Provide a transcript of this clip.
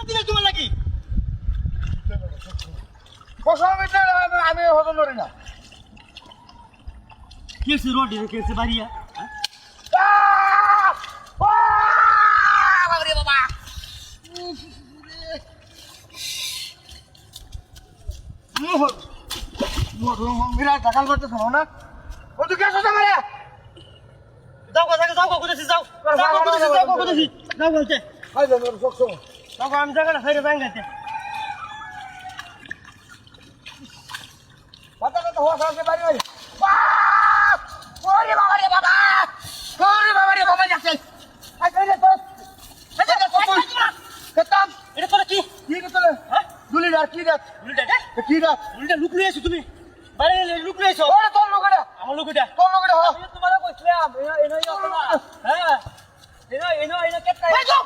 দিলে তোমার নাকি আমি হজম করি না। কেসে রোড কেসে বাড়িয়া বাবারে বাবা বিরাট ঢাকাল করতেছ না ও তুই কেসো মারে যাও যাও কোথাছি যাও কোথাছি যাও বলতে যাও আমি জায়গাটা ফেরে ভাঙাতে কথা কথা হওয়া সাথে বাড়ি বাড়ি ওরে বাবা রে বাবা যাচ্ছে আই কইলে তো খতম এটা তোরা কি কি করতে হ্যাঁ গুলি আর কি রাত কি রাত উল্টা লুক লই আছো তুমি বাড়ি লুক লই আছো ওরে তোর লোকটা আমার লোকটা তোর লোকটা হ আমি তোমারে কইছিলাম এনো হ্যাঁ এনো কেটটা ভাই যাও